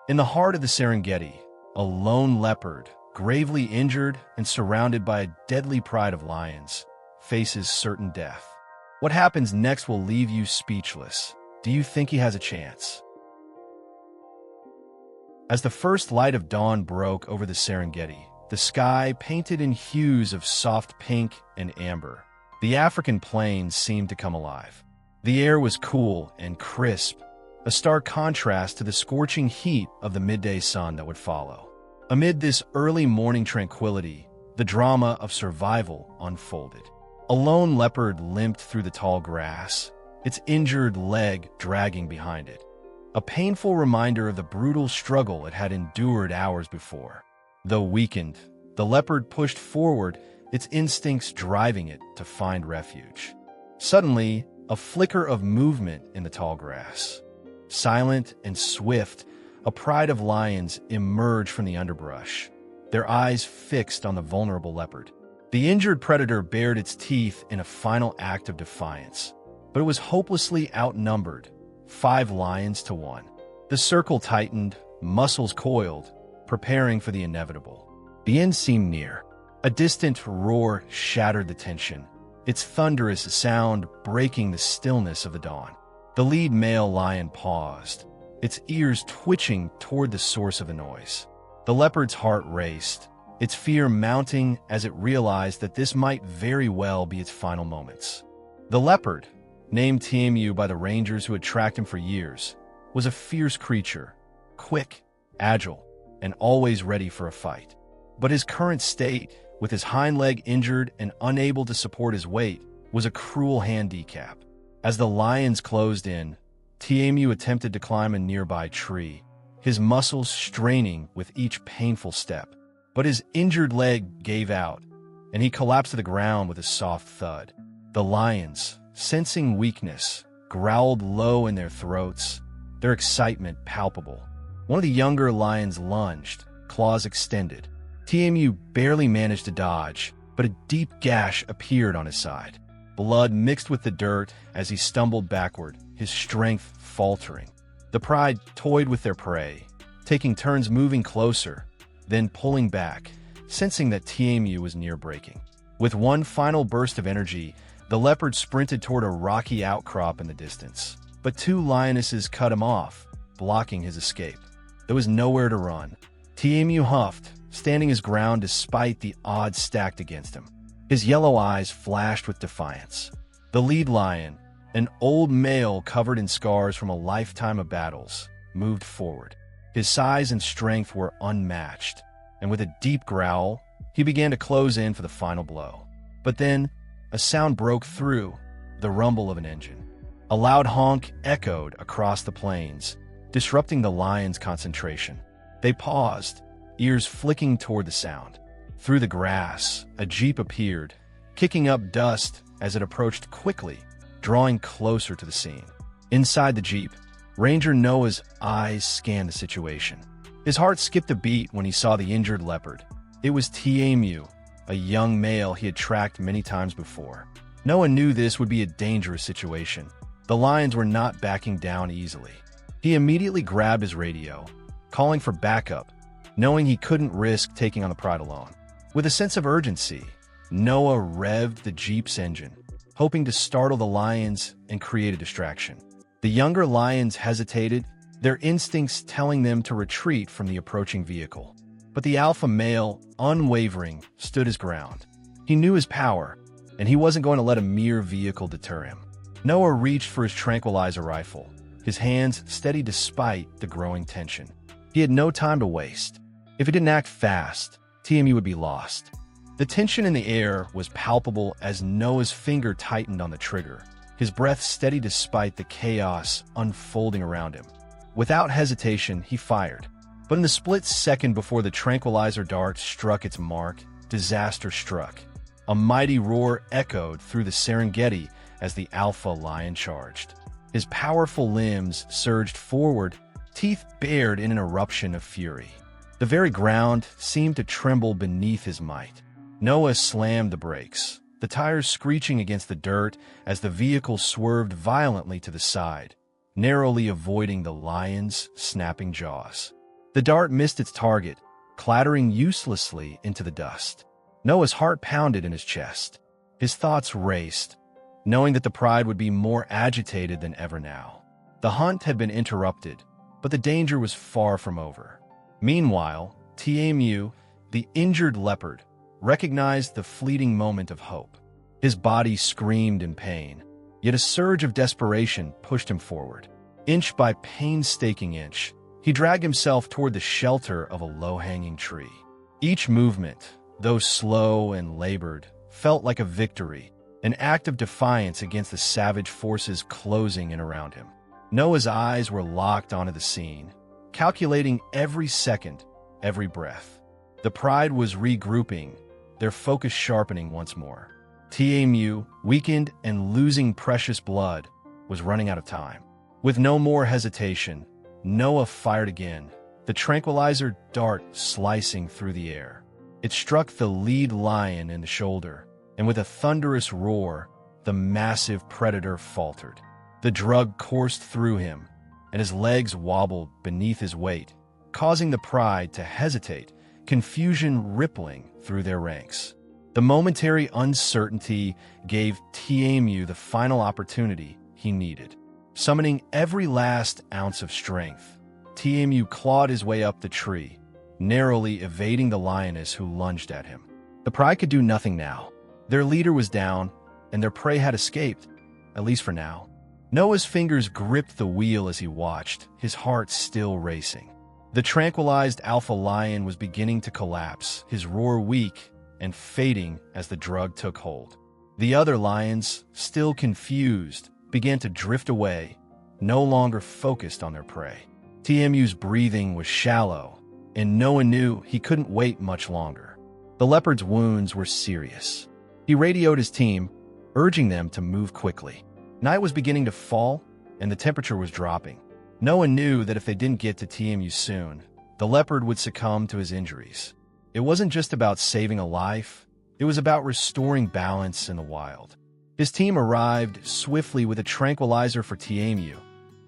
In the heart of the Serengeti, a lone leopard, gravely injured and surrounded by a deadly pride of lions, faces certain death. What happens next will leave you speechless. Do you think he has a chance? As the first light of dawn broke over the Serengeti, the sky painted in hues of soft pink and amber, the African plains seemed to come alive. The air was cool and crisp, a stark contrast to the scorching heat of the midday sun that would follow. Amid this early morning tranquility, the drama of survival unfolded. A lone leopard limped through the tall grass, its injured leg dragging behind it, a painful reminder of the brutal struggle it had endured hours before. Though weakened, the leopard pushed forward, its instincts driving it to find refuge. Suddenly, a flicker of movement in the tall grass. Silent and swift, a pride of lions emerged from the underbrush, their eyes fixed on the vulnerable leopard. The injured predator bared its teeth in a final act of defiance, but it was hopelessly outnumbered, 5 lions to 1. The circle tightened, muscles coiled, preparing for the inevitable. The end seemed near. A distant roar shattered the tension, its thunderous sound breaking the stillness of the dawn. The lead male lion paused, its ears twitching toward the source of the noise. The leopard's heart raced, its fear mounting as it realized that this might very well be its final moments. The leopard, named TMU by the rangers who had tracked him for years, was a fierce creature, quick, agile, and always ready for a fight. But his current state, with his hind leg injured and unable to support his weight, was a cruel handicap. As the lions closed in, TMU attempted to climb a nearby tree, his muscles straining with each painful step. But his injured leg gave out, and he collapsed to the ground with a soft thud. The lions, sensing weakness, growled low in their throats, their excitement palpable. One of the younger lions lunged, claws extended. TMU barely managed to dodge, but a deep gash appeared on his side. Blood mixed with the dirt as he stumbled backward, his strength faltering. The pride toyed with their prey, taking turns moving closer, then pulling back, sensing that TMU was near breaking. With one final burst of energy, the leopard sprinted toward a rocky outcrop in the distance. But 2 lionesses cut him off, blocking his escape. There was nowhere to run. TMU huffed, standing his ground despite the odds stacked against him. His yellow eyes flashed with defiance. The lead lion, an old male covered in scars from a lifetime of battles, moved forward. His size and strength were unmatched, and with a deep growl, he began to close in for the final blow. But then, a sound broke through, the rumble of an engine. A loud honk echoed across the plains, disrupting the lions' concentration. They paused, ears flicking toward the sound. Through the grass, a jeep appeared, kicking up dust as it approached quickly, drawing closer to the scene. Inside the jeep, Ranger Noah's eyes scanned the situation. His heart skipped a beat when he saw the injured leopard. It was TMU, a young male he had tracked many times before. Noah knew this would be a dangerous situation. The lions were not backing down easily. He immediately grabbed his radio, calling for backup, knowing he couldn't risk taking on the pride alone. With a sense of urgency, Noah revved the jeep's engine, hoping to startle the lions and create a distraction. The younger lions hesitated, their instincts telling them to retreat from the approaching vehicle. But the alpha male, unwavering, stood his ground. He knew his power, and he wasn't going to let a mere vehicle deter him. Noah reached for his tranquilizer rifle, his hands steady despite the growing tension. He had no time to waste. If he didn't act fast, TMU would be lost. The tension in the air was palpable as Noah's finger tightened on the trigger, his breath steady despite the chaos unfolding around him. Without hesitation, he fired. But in the split second before the tranquilizer dart struck its mark, disaster struck. A mighty roar echoed through the Serengeti as the alpha lion charged. His powerful limbs surged forward, teeth bared in an eruption of fury. The very ground seemed to tremble beneath his might. Noah slammed the brakes, the tires screeching against the dirt as the vehicle swerved violently to the side, narrowly avoiding the lion's snapping jaws. The dart missed its target, clattering uselessly into the dust. Noah's heart pounded in his chest. His thoughts raced, knowing that the pride would be more agitated than ever now. The hunt had been interrupted, but the danger was far from over. Meanwhile, Tmu, the injured leopard, recognized the fleeting moment of hope. His body screamed in pain, yet a surge of desperation pushed him forward. Inch by painstaking inch, he dragged himself toward the shelter of a low-hanging tree. Each movement, though slow and labored, felt like a victory, an act of defiance against the savage forces closing in around him. Noah's eyes were locked onto the scene, calculating every second, every breath. The pride was regrouping, their focus sharpening once more. Tmu, weakened and losing precious blood, was running out of time. With no more hesitation, Noah fired again, the tranquilizer dart slicing through the air. It struck the lead lion in the shoulder, and with a thunderous roar, the massive predator faltered. The drug coursed through him, and his legs wobbled beneath his weight, causing the pride to hesitate, confusion rippling through their ranks. The momentary uncertainty gave Tmu the final opportunity he needed. Summoning every last ounce of strength, Tmu clawed his way up the tree, narrowly evading the lioness who lunged at him. The pride could do nothing now. Their leader was down, and their prey had escaped, at least for now. Noah's fingers gripped the wheel as he watched, his heart still racing. The tranquilized alpha lion was beginning to collapse, his roar weak and fading as the drug took hold. The other lions, still confused, began to drift away, no longer focused on their prey. Tmu's breathing was shallow, and Noah knew he couldn't wait much longer. The leopard's wounds were serious. He radioed his team, urging them to move quickly. Night was beginning to fall, and the temperature was dropping. Noah knew that if they didn't get to Tmu soon, the leopard would succumb to his injuries. It wasn't just about saving a life, it was about restoring balance in the wild. His team arrived swiftly with a tranquilizer for Tmu,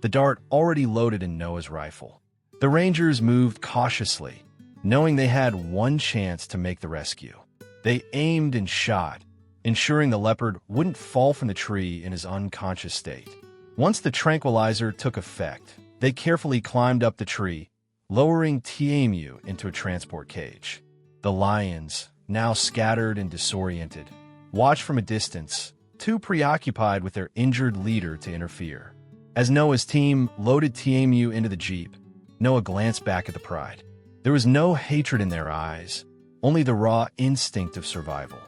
the dart already loaded in Noah's rifle. The rangers moved cautiously, knowing they had one chance to make the rescue. They aimed and shot, ensuring the leopard wouldn't fall from the tree in his unconscious state. Once the tranquilizer took effect, they carefully climbed up the tree, lowering Tmu into a transport cage. The lions, now scattered and disoriented, watched from a distance, too preoccupied with their injured leader to interfere. As Noah's team loaded Tmu into the jeep, Noah glanced back at the pride. There was no hatred in their eyes, only the raw instinct of survival.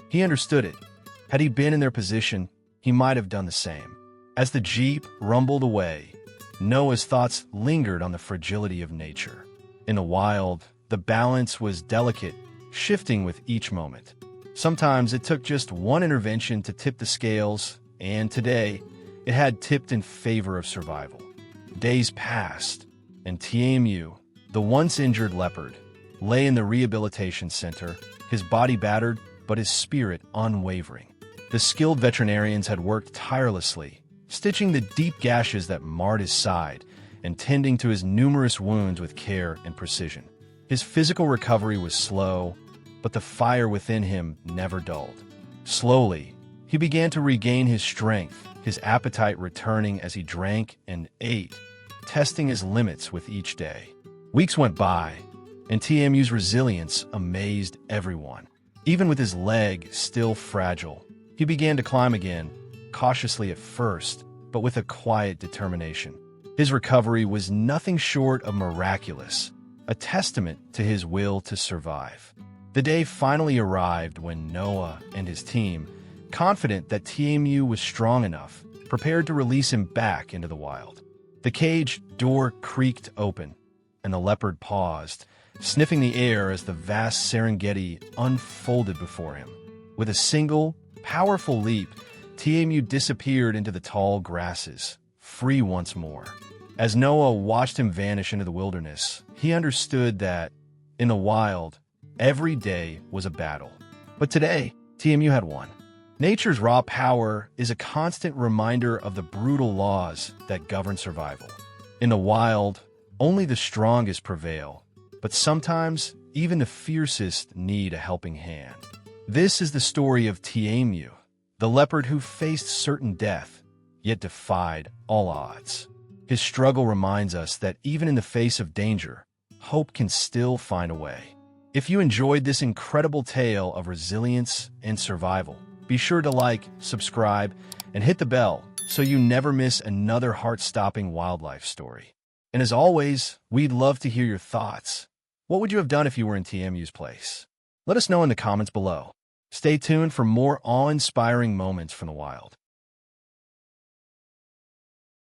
He understood it. Had he been in their position, he might have done the same. As the jeep rumbled away, Noah's thoughts lingered on the fragility of nature. In the wild, the balance was delicate, shifting with each moment. Sometimes it took just one intervention to tip the scales, and today, it had tipped in favor of survival. Days passed, and Tmu, the once injured leopard, lay in the rehabilitation center, his body battered, but his spirit unwavering. The skilled veterinarians had worked tirelessly, stitching the deep gashes that marred his side and tending to his numerous wounds with care and precision. His physical recovery was slow, but the fire within him never dulled. Slowly, he began to regain his strength, his appetite returning as he drank and ate, testing his limits with each day. Weeks went by, and Tmu's resilience amazed everyone. Even with his leg still fragile, he began to climb again, cautiously at first, but with a quiet determination. His recovery was nothing short of miraculous, a testament to his will to survive. The day finally arrived when Noah and his team, confident that Tmu was strong enough, prepared to release him back into the wild. The cage door creaked open, and the leopard paused, sniffing the air as the vast Serengeti unfolded before him. With a single, powerful leap, Tmu disappeared into the tall grasses, free once more. As Noah watched him vanish into the wilderness, he understood that, in the wild, every day was a battle. But today, Tmu had won. Nature's raw power is a constant reminder of the brutal laws that govern survival. In the wild, only the strongest prevail, but sometimes even the fiercest need a helping hand. This is the story of Tiemu, the leopard who faced certain death, yet defied all odds. His struggle reminds us that even in the face of danger, hope can still find a way. If you enjoyed this incredible tale of resilience and survival, be sure to like, subscribe, and hit the bell so you never miss another heart-stopping wildlife story. And as always, we'd love to hear your thoughts. What would you have done if you were in Tiemu's place? Let us know in the comments below. Stay tuned for more awe-inspiring moments from the wild.